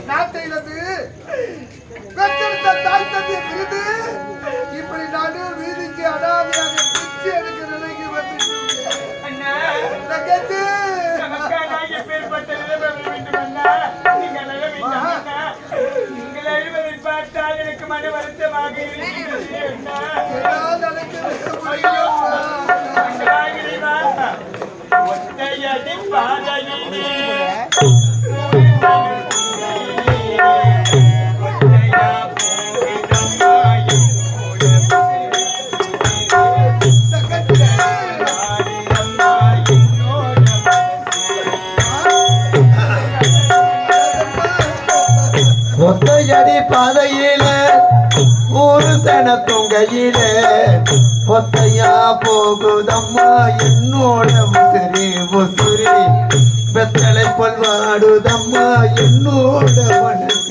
நாட்டை பெற்றெடுத்த தாய் தந்தையை பிரிந்து இப்படி நாடு வீதிக்கு அனாதையாக பிச்சு எடுக்க நிலைக்கு வந்து பார்த்தால் எனக்கு மன வருத்தமாக ஒத்தையடி பாதையிலே ஒத்தையடி பாதையில ஒரு தன தொங்கையில ஒத்தையா போகுதம்மா என்னோட உசுரி உசுரி வெத்தலை பல்வாடுதம்மா என்னோட மனசு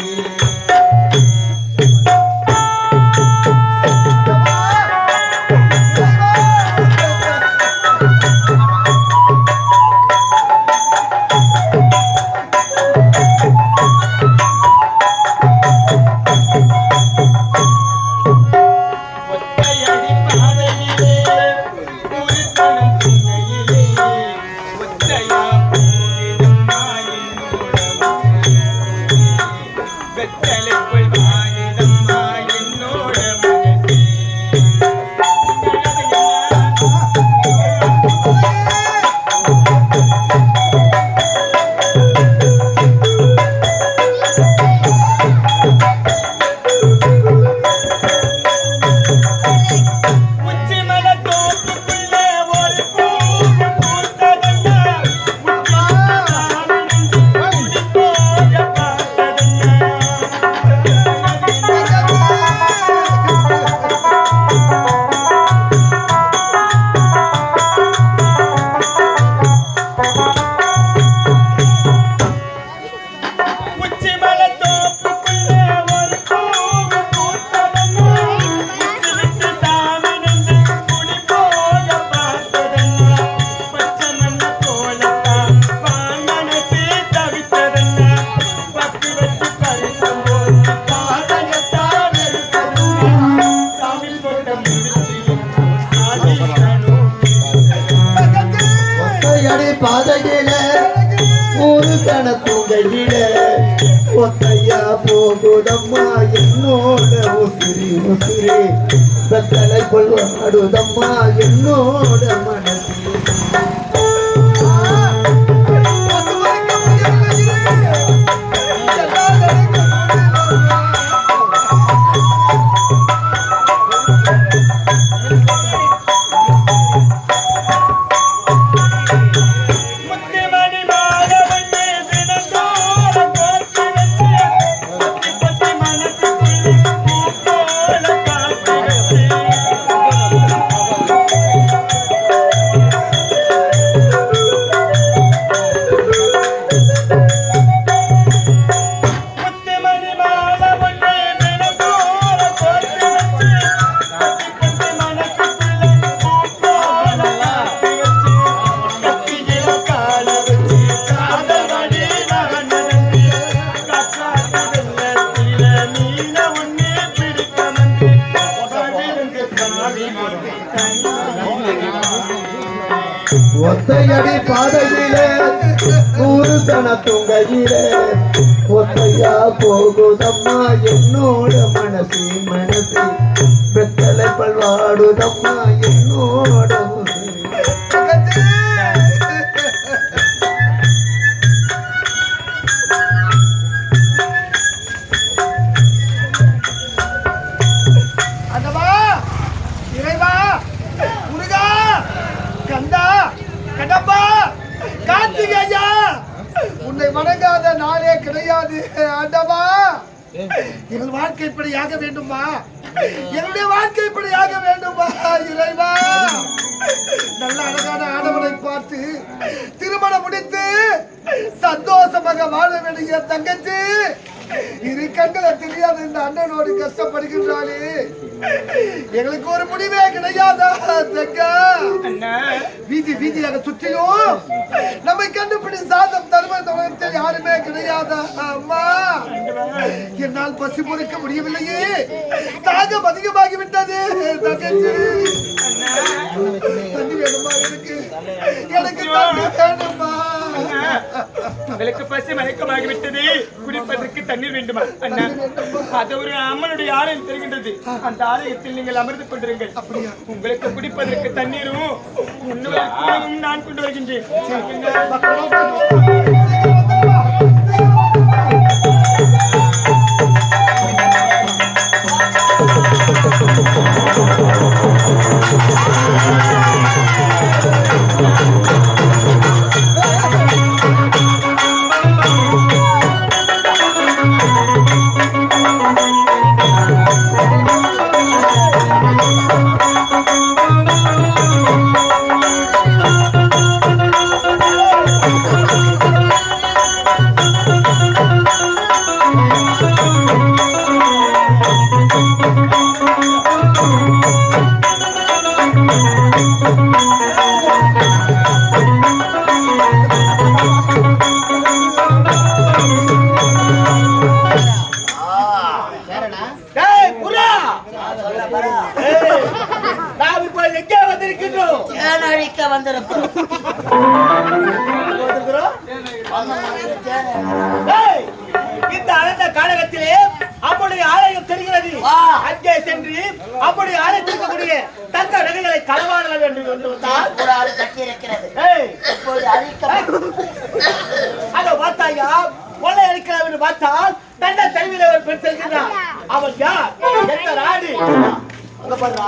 பாதையில ஒரு கண தூங்கையில ஒத்தையா போகுதம்மா என்னோட உசிரி உசிரி வெத்தலை கொள்வாடுதம்மா என்னோட மனசு ஒத்தையடி பாதையிலே நூறு தன தொங்கையிலே ஒத்தையா போகுதம்மா என்னோட மனசு மனசு வெத்தலை பல்வாடுதம்மா என்னோட உன்னை வணங்காத நாளே கிடையாது ஆண்டவா. எங்கள் வாழ்க்கை இப்படியாக வேண்டுமா? என்னுடைய வாழ்க்கை இப்படியாக வேண்டுமா இறைவா? நல்ல அழகான ஆடவனை பார்த்து திருமணம் முடித்து சந்தோஷமாக வாழ வேண்டிய தங்கச்சி இரு கண்களை தெரியாத இந்த அண்ணனோடு கஷ்டப்படுகின்றாளே எங்களுக்கு ஒரு முடிவே கிடையாதா தங்கா? வீதி வீதியாக சுற்றியும் நம்மை கண்டுபிடி சாதம் தருவ இந்த உலகத்தில் யாருமே கிடையாதா அம்மா? என்னால் பசி பொறுக்க முடியவில்லையே, தாகம் அதிகமாகிவிட்டது தங்கச்சி. தண்ணி வேணுமா எனக்கு? எனக்கு தண்ணி வேணுமா? உங்களுக்கு பசி மயக்கமாகிவிட்டது, குடிப்பதற்கு தண்ணீர் வேண்டுமா அண்ணா? அது ஒரு அம்மனுடைய ஆலயம் தெரிகின்றது, அந்த ஆலயத்தில் நீங்கள் அமர்ந்து கொண்டிருங்கள். உங்களுக்கு குடிப்பதற்கு தண்ணீரும் உண்ணுவதற்கும் நான் கொண்டு வருகின்றேன். இந்த அழந்த காலகத்திலே அப்படி ஆலயம் தெரிகிறது. அங்கே சென்று அப்படி ஆலயத்திற்கக்கூடிய தங்க நகைகளை களவாட வேண்டும் என்று கட்டியிருக்கிறது. அதை பார்த்தாயா கொள்ளை அடிக்கலாம் என்று பார்த்தால் தன்னை தெருவில் ஒரு பெண் செல்கின்றார். அவன் யார்? எந்த நாடு? அங்க பாருடா,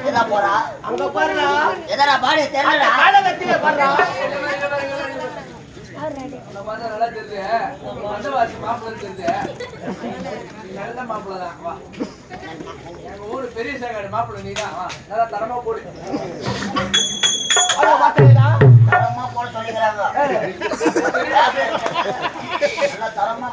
எதா போறா? அங்க பாருடா, எதா பாடு தெரியல. காலகத்திலே பாருடா, நல்லா தெரியுது. மண்டவாசி மாப்பிள்ளை தெரியுது. நல்ல மாப்பிள்ளை தான். வா, எங்க ஊரு பெரிய சேகாடு மாப்பிள்ளை நீதான். வா, நல்லா தரமா போடு. தரமா போட சொல்லிக்கிறாங்க. தரமா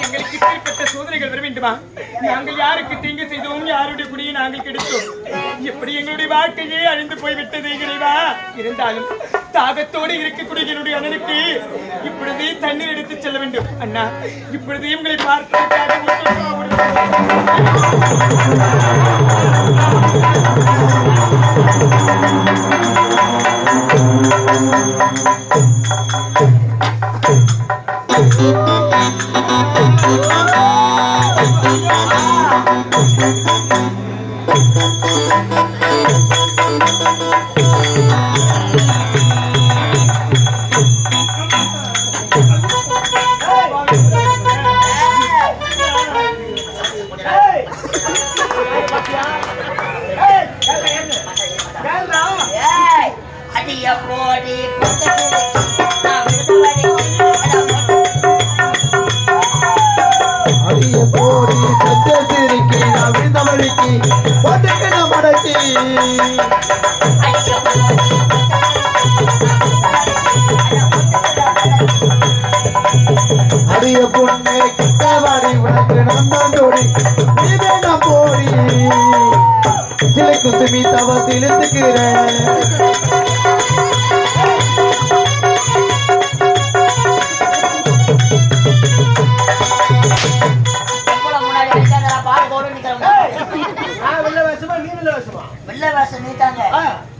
எங்களுக்கு இப்படிப்பட்ட சோதனைகள் வர வேண்டுமா? நாங்கள் யாருக்கு தீங்கு செய்தோம், யாருடைய குடியை நாங்கள் கெடுத்தோம், எப்படி எங்களுடைய வாழ்க்கையே அழிந்து போய்விட்டது இறைவா. இருந்தாலும் தாகத்தோடு இருக்கக்கூடிய என்னுடைய அண்ணனுக்கு இப்பொழுதே தண்ணீர் எடுத்து செல்ல வேண்டும். அண்ணா, இப்பொழுது உங்களை பார்ப்பதற்காக அடிய பொண்ணே கிட்டவாடி உனக்கு நம்பி நீவேனா போடி சிலை குசுமி தவத்தில் இருக்கிறேன்.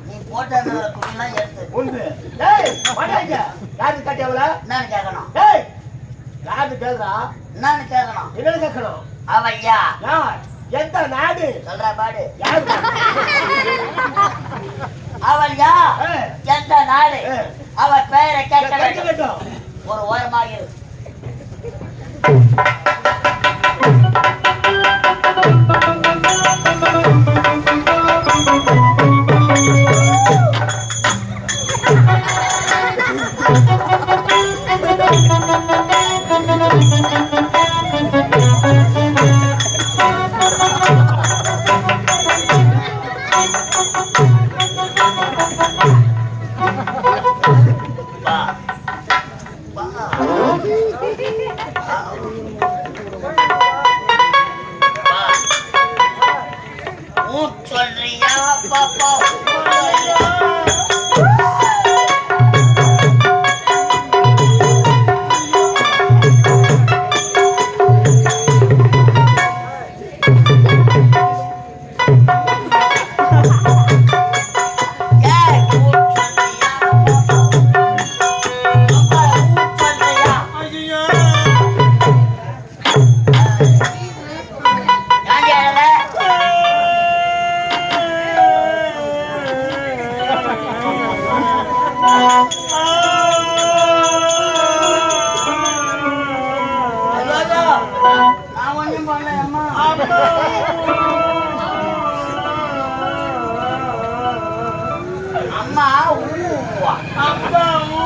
நீ போட்ட குடிலாம் எடுத்து யாரு கட்டியவள நான் கேட்கணும். யாரு கேக்குறா? நான் கேட்கணும். என்ன கேட்கணும்? அவய்யா யார்? எந்த நாடு? சொல்றா பாடு. யாரு? அவள் யார்? எந்த நாடு? அவ பெயரை கேட்க வேண்டும். ஒரு ஓரமாக இரு. நான் ஒண்ணும் பண்ணல அம்மா. அம்மா ஊவா. அப்பா ஊ.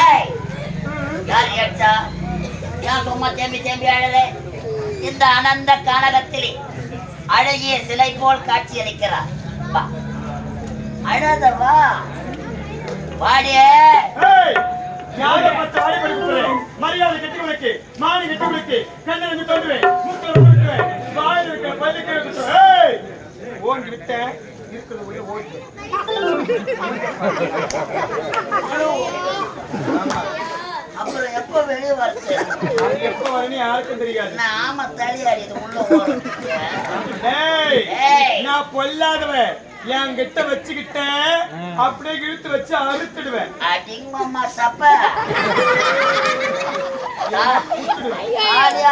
ஏய், யார் ஏச்சா? ஏன் சும்மா தேம்பி தேம்பி அழலே? இந்த அனந்த கானகத்திலே அழகிய சிலை போல் காட்சி அளிக்கிறார். வா, அழாதவா, வாடியே. மரியாதை கெட்டவனுக்கு, மானி கெட்டவனுக்கு, கண்ணனுக்கு தோன்றுவேன், மூக்கில் விட்டுருவேன், வாயில் இருக்க பல்லுக்கு விட்டுருவேன். ஓங்கி விட்ட இருக்கிறது உள்ள ஓடி. அப்புறம் எப்ப வெளியே வருது? எப்ப வரணும் யாருக்கும் தெரியாது. ஆமா, தலியாடி இது உள்ள ஓடும். நான் பொல்லாதவன், என் கிட்ட வச்சுக்கிட்டேன் அப்படியே இழுத்து வச்சு அறுத்துடுவேன். அடிங்கம்மா சப்ப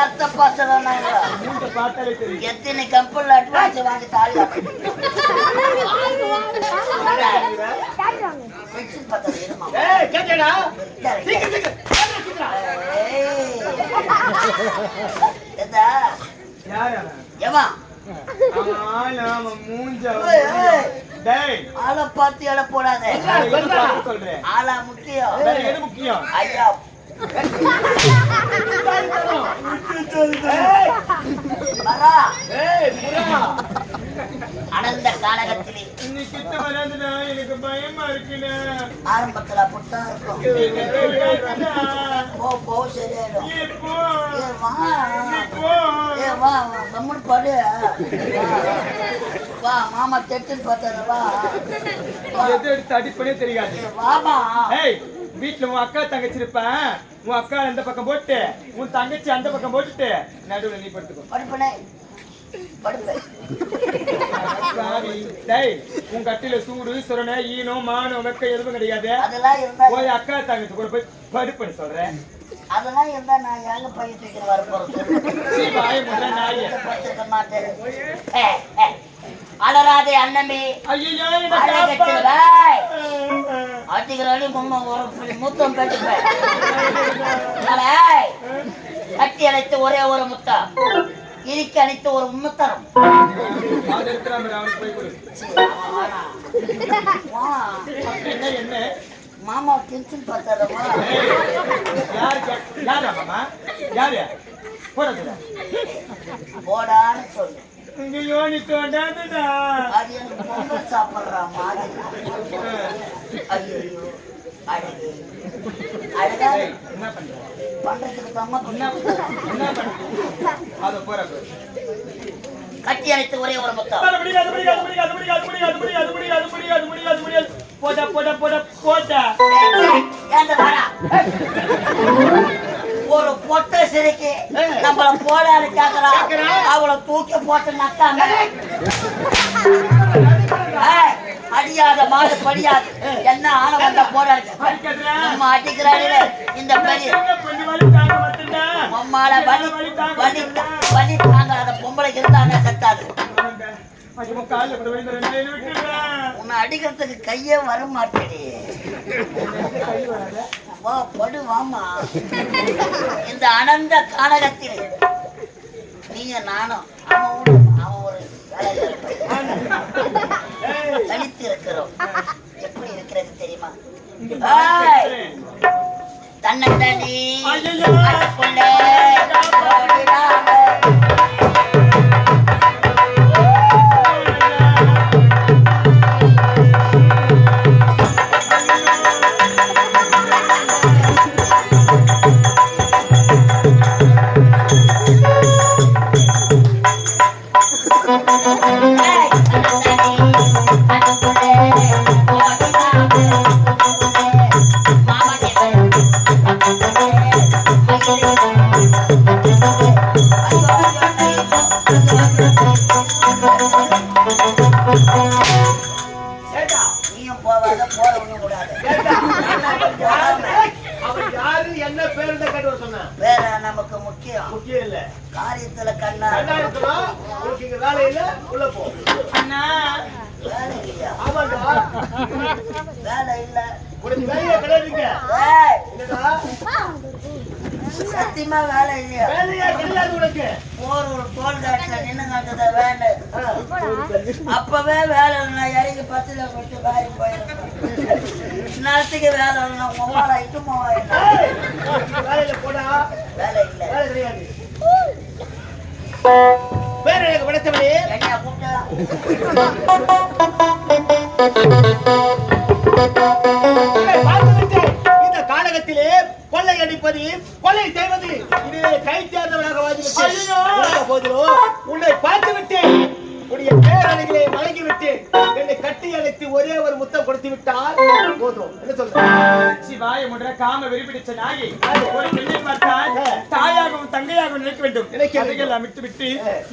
அர்த்த பசங்க பார்த்தாலே தெரியும். எத்தனை கம்பெனில அட்வான்ஸ் வாங்கி தாலி ஆளை பார்த்து எடை போடாத. ஆளா முக்கியம். முக்கியம் ஐயா அனந்த காலகத்திலே எனக்கு பயமா இருக்குண்ணா. ஆரம்பத்துல அப்படித்தான் இருக்கும். போ சரியாயிடும். வா கம்முன்னு படு. வா மாமா தெட்டுன்னு பார்த்தாரு. வா அடிப்படே தெரியாது. வாமா. வீட்டுல உன் அக்கா தங்கச்சி இருப்பேன். உன் அக்கா அந்த பக்கம் போட்டு உன் தங்கச்சி அந்த பக்கம் போட்டுட்டு நடுவுல நீ படுத்துக்கோ. படுப்பனே உன் கட்டில சூடு சுரணை ஈனம் மானம் வெக்க எதுவும் கிடையாது. அதெல்லாம் இருந்தா போய் அக்கா தங்கச்சி கூட போய் படுப்பன்னு சொல்றேன். அதெல்லாம் இருந்தா நான் ஏங்க பையன் தூக்கி வர போறேன். மாட்டேன். அலராதே அண்ணமே. அடிக்கிறாடி முத்தம் கட்டுப்பேன். கட்டி அழைத்து ஒரே ஒரு முத்தம், இறுக்கி அழைத்து ஒரு முத்தரம். என்ன மாமா டென்ஷன் பார்த்தாரமா? போடான்னு சொல்லு. அது எனக்கு பொங்கல் சாப்பிடுறா மாதிரி. ஐயோ அழகு அழகா பண்றதுக்கு கட்டி அழைத்து ஒரே ஒரு முத்தம். ஒரு பொட்ட சிரிக்கு நம்மள போடான்னு கேக்குறா. அவளை தூக்கி போட்டு நக்காம அடியாத மாடு படியாது. என்ன ஆன வந்த போடாது நம்ம அடிக்கிறாரு. இந்த பெரிய உம்மால வலி தாங்காத பொம்பளைக்கு இருந்தாங்க செத்தாது. உன்னை அடிக்கிறதுக்கு கையே வர மாட்டேடி. வா படு வாமா. இந்த அனந்த கானகத்தில் நீங்க நானும் அவன் ஒரு தனித்து இருக்கிறோம். எப்படி இருக்கிறது தெரியுமா? தன்னி கண்ணா இருக்கணும். உனக்கு இங்க வேலை இல்ல, உள்ள போ. அண்ணா வேலை இல்லையா? ஆமாண்டா. வேலை இல்ல. உனக்கு வேலையே கிடையாதுங்க. ஏய், என்னடா? சத்தியமா வேலை இல்லையா? வேலையே கிடையாது உனக்கு. ஒரு டோல் காட்டுல நின்று காட்டுறத வேலை. அப்பவே வேலை இல்லைன்னா இறங்கி 10ல போட்டு வேலை போயிருக்கேன். நேரத்துக்கு வேலை இல்லைன்னா உமால இட்டுமா ஏய், வேலையில போடா. வேலை இல்ல. வேலை கிடையாது. வேற எனக்கு விடத்தவனே. என்ன கூப்பிட்டா? பார்த்து விட்டேன். இந்த காலகத்திலே கொள்ளை அடிப்பது, கொலை செய்வது இதிலே கை சேர்ந்தவனாக வாதிவிட்டேன். போதிலும் உன்னை பார்த்து விட்டேன். உன்னுடைய பேரழகிலே மயங்கி விட்டேன். என்னை கட்டி அழைத்து ஒரே ஒரு முத்தம் கொடுத்து விட்டால் போதும். என்ன சொல்ற? சிவாய முன்ற காம வெறிபிடிச்ச நாயை ஒரு பெண்ணை பார்த்தால் தாயாகவும் தங்கையாகவும் நினைக்க வேண்டும். அதையெல்லாம் விட்டு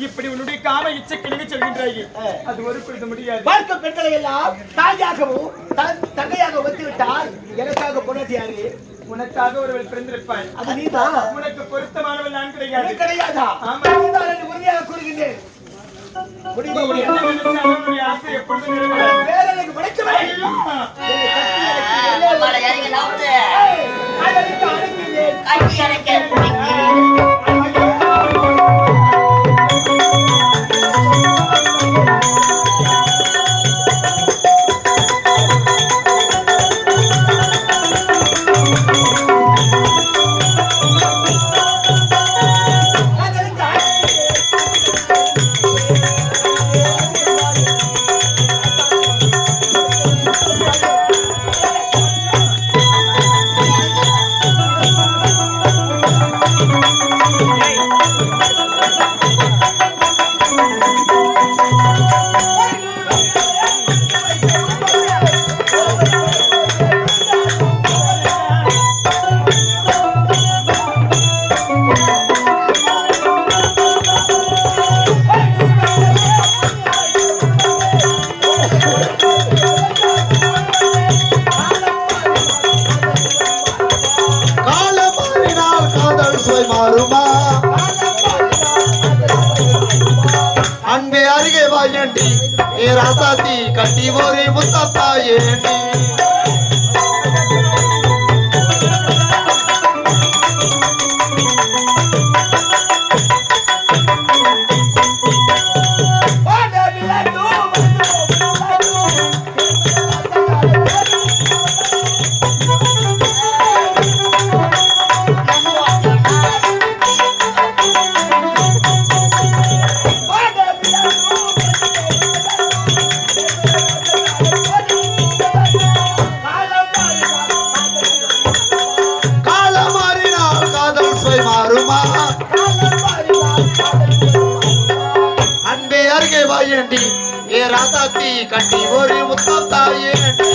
இப்படி உன்னுடைய காம இச்சக்கிழங்கு சொல்கின்றாய். அது ஒரு புரித முடியாது. பார்க்கும் பெண்களை எல்லாம் தாயாகவும் தங்கையாக வந்து விட்டால் எனக்காக பொண்ணாட்டி யாரு? உனக்காக ஒருவள் பிறந்திருப்பாள். அது நீதான். உனக்கு பொருத்தமானவள் நான் கிடையாது. கிடையாதா? ஆமா. உறுதியாக கூறுகின்றேன். முடியுமா நீ முடியாது? என்ன நினைச்சாலும் உன்னுடைய ஆசை எப்பொழுதும் நிறைவேறும். வேற எனக்கு படைத்தவன். ஐயோ! என்னை கட்டி அழைத்து உமால இறங்கி நவுந்து அழைத்து அழைக்கிறேன். கட்டி அடைக்க மாறுமா அன்பே அருகே வாயண்டி ஏ ராசாத்தி கட்டி ஒரு முத்தத்தா ஏண்டி அன்பே அருகே வாயண்டி ஏ ராசாத்தி கட்டி ஒரு முத்தம் தாயேண்டி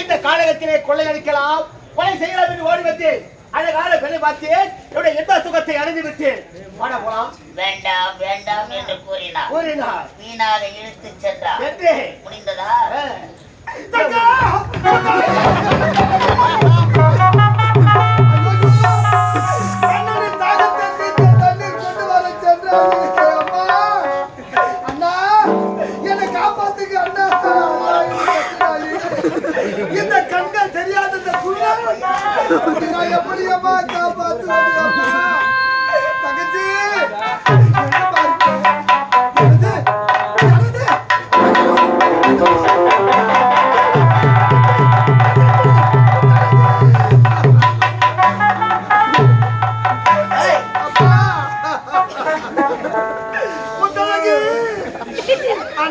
இந்த காலகத்திலே கொள்ளையடிக்கலாம் கொலை செய்யலாம் என்று ஓடி வந்தேன் அழகான பெண்ணை பார்த்தேன் என்னுடைய எந்த சுகத்தை அடைந்து விட்டேன் வாடா போலாம் வேண்டாம் வேண்டாம் என்று கூறினார் வீணாக இழுத்து சென்றார் என்று முடிந்ததா இந்த கண்கள் தெரியாத இந்த குள்ள எப்படியம்மா காப்பாத்து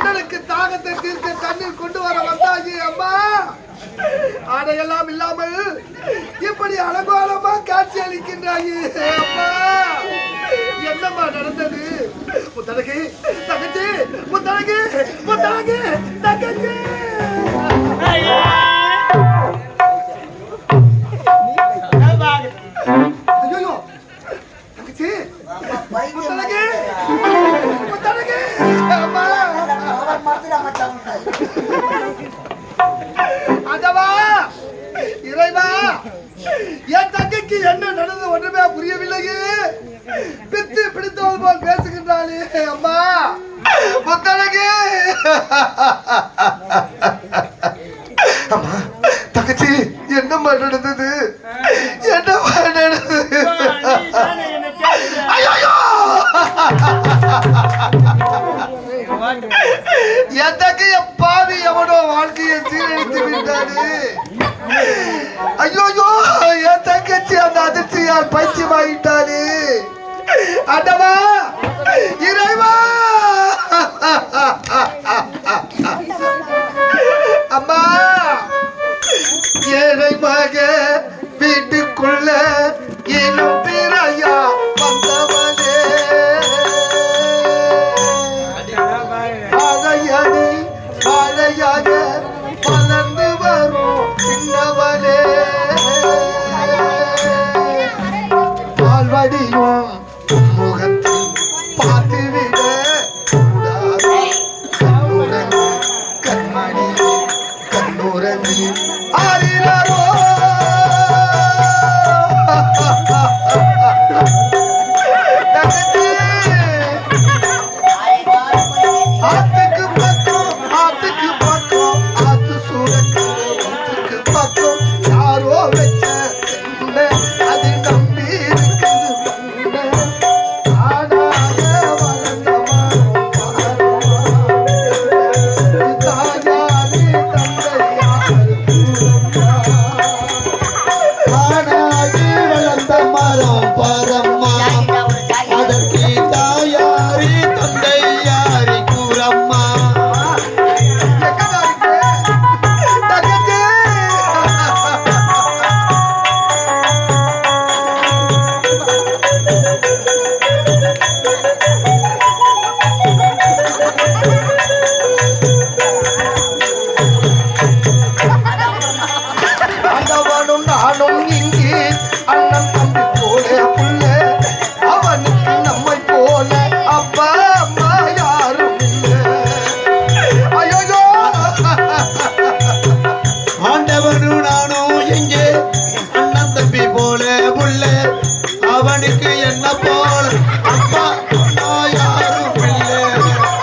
அண்ணனுக்கு தாகத்தை தீர்க்க தண்ணீர் கொண்டு வர வந்தாயே அம்மா. ஆடையெல்லாம் இல்லாமல் இப்படி அலங்கோலமா காட்சி அளிக்கின்றாயே அம்மா. என்னம்மா நடந்தது? முத்தழகி தங்கச்சி, முத்தழகி முத்தழகி தங்கச்சி. ஐயோ தங்கச்சி, முத்தழகி முத்தழகி அம்மா. ஆண்டவா, இறைவா, என் தங்கைக்கு என்ன நடந்தது ஒன்றுமே புரியவில்லையே. பித்து பிடித்தது போல் பேசுகின்றாளே அம்மா. முத்தழகி அம்மா, தங்கச்சி என்னம்மா நடந்தது? என்னம்மா நடந்தது? ஐயோ, என் தங்கைய பாவி எவனோ வாழ்க்கையை சீரழித்து விட்டாரு. ஐயோ, என் தங்கச்சி அந்த அதிர்ச்சியால் பைத்தியமாயிட்டாரு. ஆண்டவா, இறைவா, அம்மா, ஏழை மக வீட்டுக்குள்ள இனம் பிறையா வந்தவனே, அதையடி அழையாக வளர்ந்து வரும் சின்னவனே, பால்வடியும் முகத்தில் பார்த்துவிட கூடாது. கண்ணுறங்கி கண்மணியே கண்ணுறங்கி ஆறிலோ ஆத்துக்கு பக்கம் ஆத்துக்கு பக்கம் ஆத்து சூழக்கு பக்கம் யாரோ வச்ச அது நம்பி இருக்குது. ஆனாக வளர்ந்தவன் தாயாரி தந்தையார் ஆனாகி வளர்ந்த மரம் பரம்மா, அதற்கு தாயாரி தந்தையாரி கூறம்மா. ஆண்டவனும் நானும் இங்கே அண்ணன் தம்பி போல புள்ள, அவனுக்கு நம்மை போல அப்பா அம்மா யாரும் இல்லை. ஐயோ, ஆண்டவனும் நானும் எங்கே அண்ணன் தம்பி போல புள்ள, அவனுக்கு என்ன போல அப்பா அம்மா யாரும் இல்லை.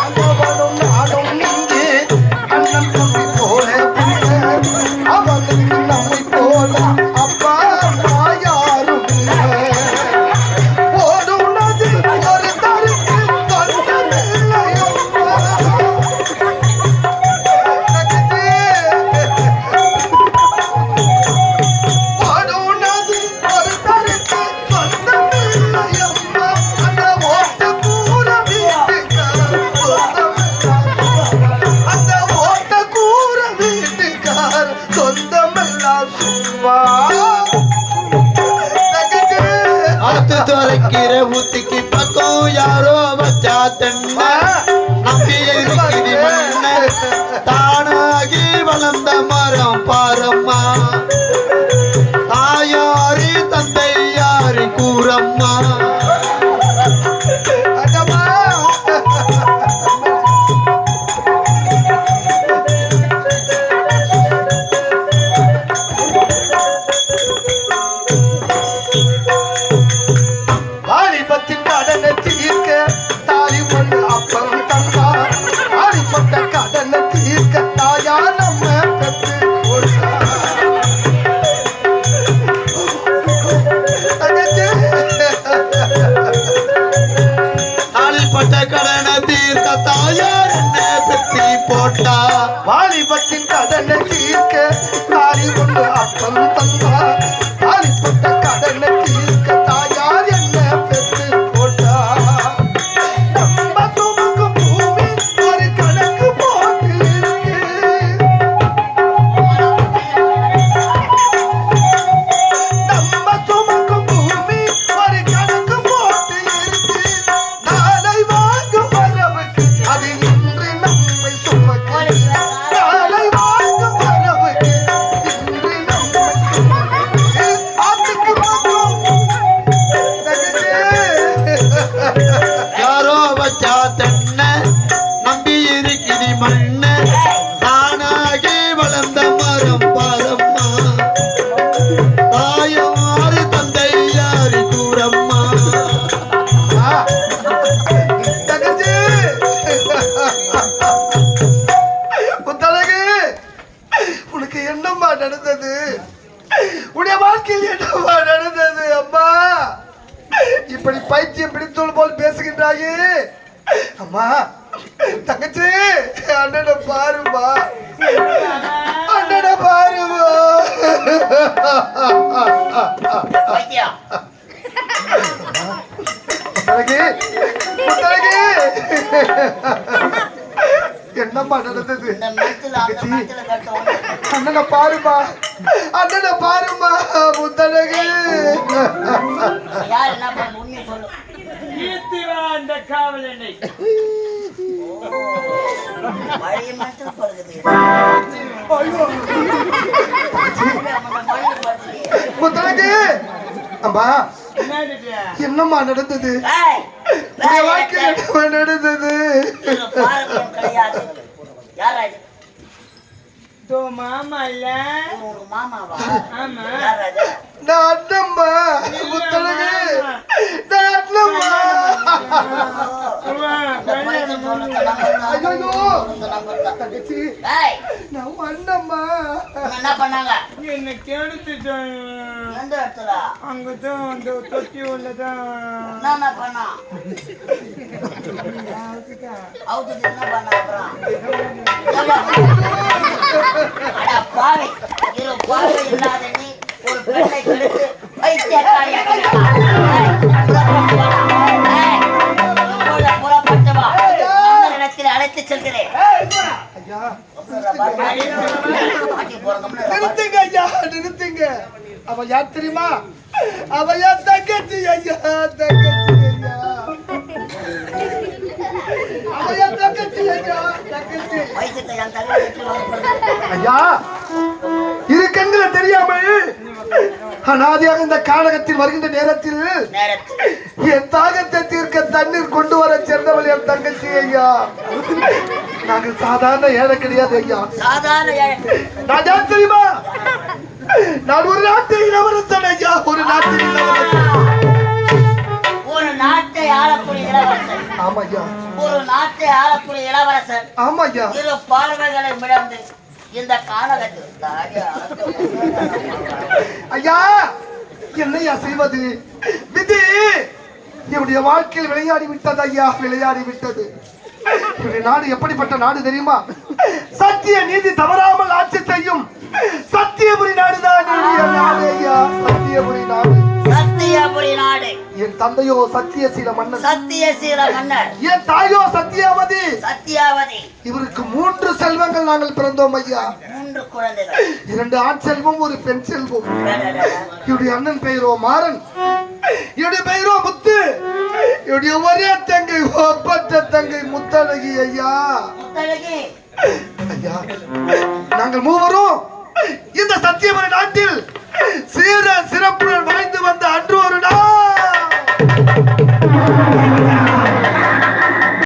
ஆண்டவனும் நானும் இங்கே அண்ணன் தம்பி போல புள்ள, அவனுக்கு நம்மை போல அப்பா அம்மா யாரும் இல்லை. ஓடுனது ஒரு தருக்கு தொண்டமில்லை அம்மா. ஓடுனது ஒரு தருக்கு தொண்டமில்லை அம்மா. அந்த ஓட்டு கூற வீட்டுக்கார் அந்த ஓட்ட கூற வீட்டுக்கார் சொந்தமெல்லாம் சும்மா. தங்கச்சி, ஆத்து துறைக்கிற ஊத்திக்கு பக்கம் யாரோ வச்சா தென்னை, நம்பி இருக்குது மண்ணை, தானாகி வளர்ந்த மரம் பாரம்மா, தாயாரி தந்தையாரி கூறம்மா. அடமா, வாலிபத்தின் கடனை தீர்க்க தாய் ஒன்று அப்பம் தந்தார். வாலிபட்ட கடனை தீர்க்க தாயா நம்ம பெற்று கொடுத்தார். தங்கச்சி, ஆளிப்பட்ட கடனை தீர்த்த தாயார் என்ன பெத்தி போட்டா, வாலிபத்தின் கடனை தீர்க்க தாய் ஒன்று அப்பம் தந்தார். வாலிபட்ட கடனை தீர்க்க தாயார் என்ன பெற்று போட்டார். நம்ம துணுக்கும் பூமி ஒரு கணக்கு வச்சா தென்ன நம்பி இருக்கிறி மண்ண நானாகி வளர்ந்த மரம் பாரம்மா தாயும் ஆறு தந்தை யாரு கூறம்மா தங்கச்சி முத்தழகு உனக்கு என்னம்மா நடந்தது உடைய வாழ்க்கையில் என்னம்மா நடந்தது அம்மா இப்படி பைத்தியம் பிடித்தோல் போல் பேசுகின்றாயே அம்மா தங்கச்சி அண்ணனை பாருமா அண்ணனை பாருமா பைத்தியம். முத்தழகு முத்தழகு என்னம்மா நடந்தது இந்த மெத்துல அந்த மெத்துல கட்டணும். அண்ணனை பாருமா அண்ணனை பாருமா முத்தழகு யார் என்ன பண்ண உண்மையை சொல்லு. ஈர்த்திவா அந்த காவல் என்னை பழைய மெத்துல பழகுது. ஐயோ அந்த மண்ணு பழகுது. முத்தழகு அம்மா என்னது என்னம்மா நடந்தது ஏய், உடைய வாழ்க்கையில் என்னம்மா நடந்தது இதுல பாரம்பரியம் கிடையாது. யாரா இது? தோ மாமா இல்ல ஒரு மாமாவா? ஆமா யாரா இது? நான் அண்ணம்மா முத்தழகு நான் அண்ணம்மா இந்த பைத்தியம் சொல்றத நம்புறதா? ஐயோ சொல்றத நம்புறதா? தங்கச்சி ஏய், நான் அண்ணம்மா இவங்க என்ன பண்ணாங்க? என்ன கெடுத்துட்டான் எந்த இடத்துல? அங்கதான் அந்த தொட்டி உள்ளதான் என்னென்ன பண்ணா? அவுத்துட்டு என்ன பண்ணா அப்புறம்? அட பாவி, இது பாவி இல்லாத நீ ஒரு பெண்ணை கெடுத்து பைத்தியக்காரியா பண்ணிட்டான். புறப்பட்டவா இடத்தில் அழைத்து செல்கிறேன். ஐயா மாட்டி போறதும்னு நிறுத்துங்க ஐயா நிறுத்துங்க அவ யார் தெரியுமா அவ யார் தங்கச்சி ஐயா தங்கச்சி ஐயா அவ யார் தங்கச்சி ஐயா தங்கச்சி வைத்தியத்தை என் தலையில் ஐயா இரு கண்களை தெரியாமல் அனாதியாக இந்த கானகத்தில் வருகின்ற நேரத்தில் நேரத்தில் என் தாகத்தை தீர்க்க தண்ணீர் கொண்டு வர சேர்ந்தவள் என் தங்கச்சி ஐயா நாங்கள் சாதாரண ஏழை கிடையாது ஐயா சாதாரண ஏழை. நான் யார் தெரியுமா நான் ஒரு நாட்டு இளவரசன் ஐயா ஒரு நாட்டு இளவரசன் ஒரு நாட்டை ஆளக்கூடிய இளவரசன். ஆமா ஐயா ஒரு நாட்டை ஆளக்கூடிய இளவரசன் ஆமா ஐயா இரு பார்வைகளை மிடந்து இந்த கானகத்தில் தாடி ஐயா என்னையா செய்வது விதி என்னுடைய வாழ்க்கையில் விளையாடி விட்டது ஐயா விளையாடி விட்டது என்னுடைய நாடு எப்படிப்பட்ட நாடு தெரியுமா சத்திய நீதி தவறாமல் ஆட்சி செய்யும் சத்தியபுரி நாடுதான் என்னுடைய நாடு ஐயா சத்தியபுரி நாடு சத்தியபுரி நாடு. என் தந்தையோ சத்தியசீல மன்னன் சத்தியசீல மன்னர் என் தாயோ சத்தியாவதி சத்தியாவதி. இவருக்கு 3 செல்வங்கள் நாங்கள் பிறந்தோம் ஐயா 3 குழந்தைகள். 2 ஆண் செல்வம் ஒரு பெண் செல்வம் டடடட. என்னுடைய அண்ணன் பெயரோ மாறன் என்னுடைய பெயரோ முத்து என்னுடைய ஒரே தங்கை ஒப்பற்ற தங்கை முத்தழகி ஐயா முத்தழகி ஐயா